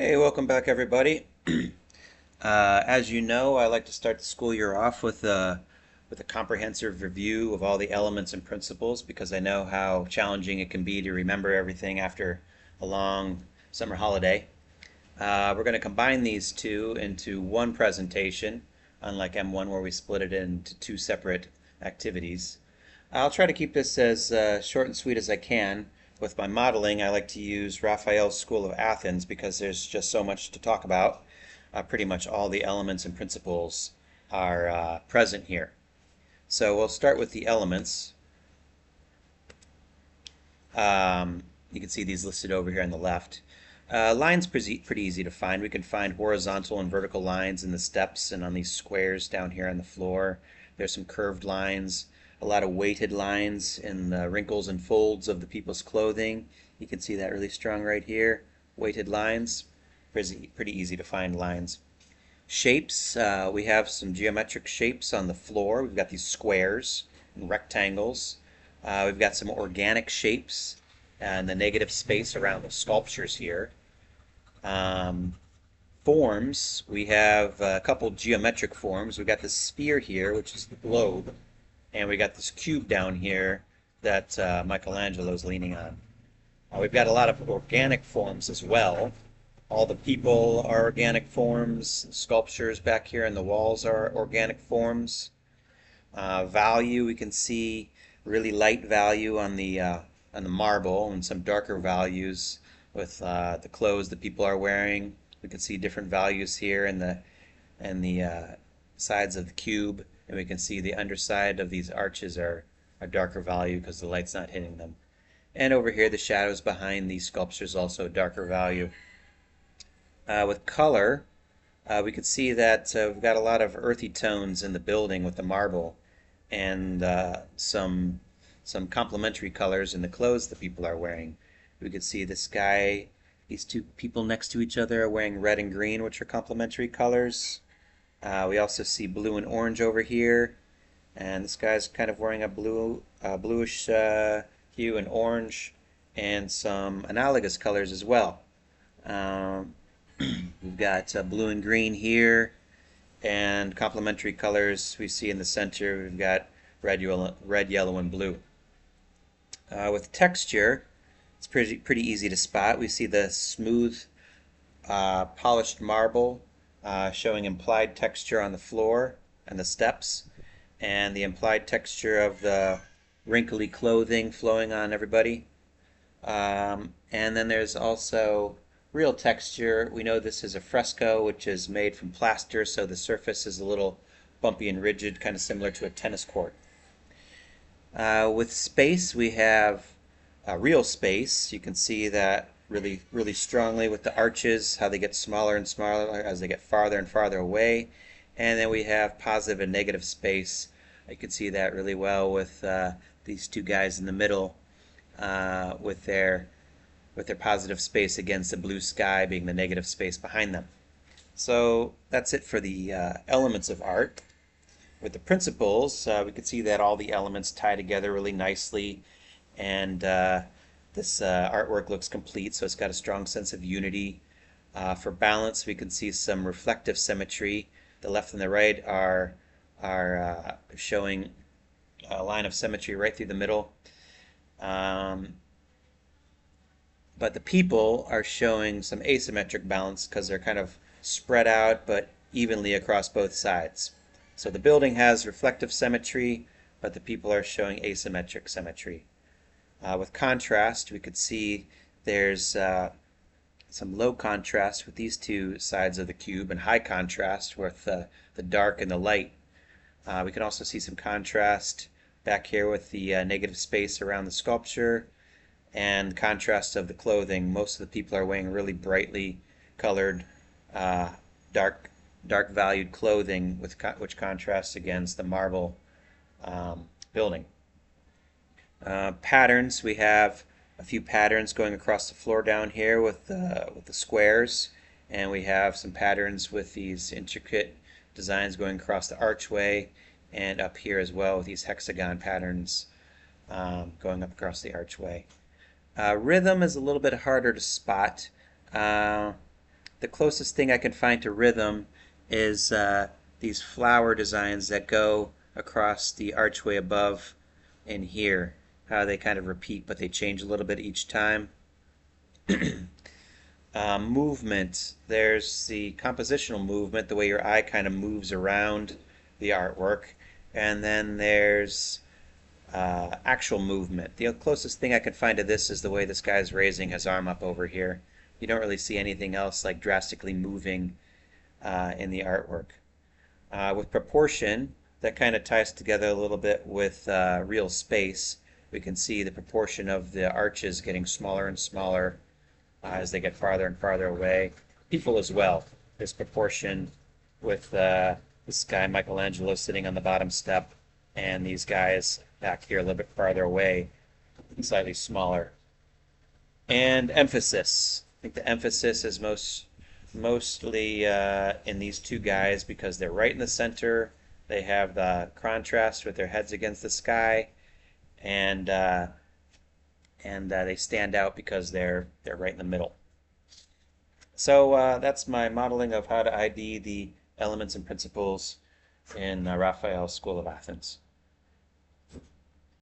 Hey, welcome back, everybody. As you know, I like to start the school year off with a comprehensive review of all the elements and principles because I know how challenging it can be to remember everything after a long summer holiday. We're going to combine these two into one presentation, unlike M1 where we split it into two separate activities. I'll try to keep this as short and sweet as I can. With my modeling, I like to use Raphael's School of Athens because there's just so much to talk about. Pretty much all the elements and principles are present here. So we'll start with the elements. You can see these listed over here on the left. Lines pretty easy to find. We can find horizontal and vertical lines in the steps and on these squares down here on the floor. There's some curved lines, a lot of weighted lines in the wrinkles and folds of the people's clothing. You can see that really strong right here. Weighted lines, pretty easy to find lines. Shapes, we have some geometric shapes on the floor. We've got these squares and rectangles. We've got some organic shapes and the negative space around the sculptures here. Forms, we have a couple geometric forms. We've got this sphere here, which is the globe, and we got this cube down here that Michelangelo's leaning on. We've got a lot of organic forms as well. All the people are organic forms. Sculptures back here in the walls are organic forms. Value, we can see really light value on the marble and some darker values with the clothes that people are wearing. We can see different values here in the sides of the cube, and we can see the underside of these arches are a darker value because the light's not hitting them. And over here, the shadows behind these sculptures also darker value. With color, we could see that we've got a lot of earthy tones in the building with the marble, and some complementary colors in the clothes that people are wearing. We could see the sky. These two people next to each other are wearing red and green, which are complementary colors. We also see blue and orange over here, and this guy's kind of wearing a bluish hue and orange, and some analogous colors as well. We've got blue and green here, and complementary colors we see in the center. We've got red, yellow, and blue. With texture, it's pretty easy to spot. We see the smooth, polished marble showing implied texture on the floor and the steps, and the implied texture of the wrinkly clothing flowing on everybody. And then there's also real texture. We know this is a fresco, which is made from plaster, so the surface is a little bumpy and rigid, kind of similar to a tennis court. With space, we have real space. You can see that really strongly with the arches, how they get smaller and smaller as they get farther and farther away. And then we have positive and negative space. You can see that really well with these two guys in the middle with their positive space against the blue sky being the negative space behind them. So that's it for the elements of art. With the principles, we can see that all the elements tie together really nicely, and this artwork looks complete, so it's got a strong sense of unity. For balance, we can see some reflective symmetry. The left and the right are showing a line of symmetry right through the middle. But the people are showing some asymmetric balance because they're kind of spread out but evenly across both sides. So the building has reflective symmetry, but the people are showing asymmetric symmetry. With contrast, we could see there's some low contrast with these two sides of the cube and high contrast with the dark and the light. We can also see some contrast back here with the negative space around the sculpture and contrast of the clothing. Most of the people are wearing really brightly colored, dark valued clothing, which contrasts against the marble building. Patterns, we have a few patterns going across the floor down here with the squares, and we have some patterns with these intricate designs going across the archway, and up here as well with these hexagon patterns going up across the archway. Rhythm is a little bit harder to spot. the closest thing I can find to rhythm is these flower designs that go across the archway above in here. How they kind of repeat, but they change a little bit each time. Movement. There's the compositional movement, the way your eye kind of moves around the artwork. And then there's actual movement. The closest thing I can find to this is the way this guy's raising his arm up over here. You don't really see anything else like drastically moving in the artwork. With proportion, that kind of ties together a little bit with real space. We can see the proportion of the arches getting smaller and smaller as they get farther and farther away. People as well. There's proportion with this guy Michelangelo sitting on the bottom step and these guys back here a little bit farther away, slightly smaller. And emphasis. I think the emphasis is mostly in these two guys because they're right in the center. They have the contrast with their heads against the sky, and they stand out because they're right in the middle. So that's my modeling of how to ID the elements and principles in Raphael's School of Athens.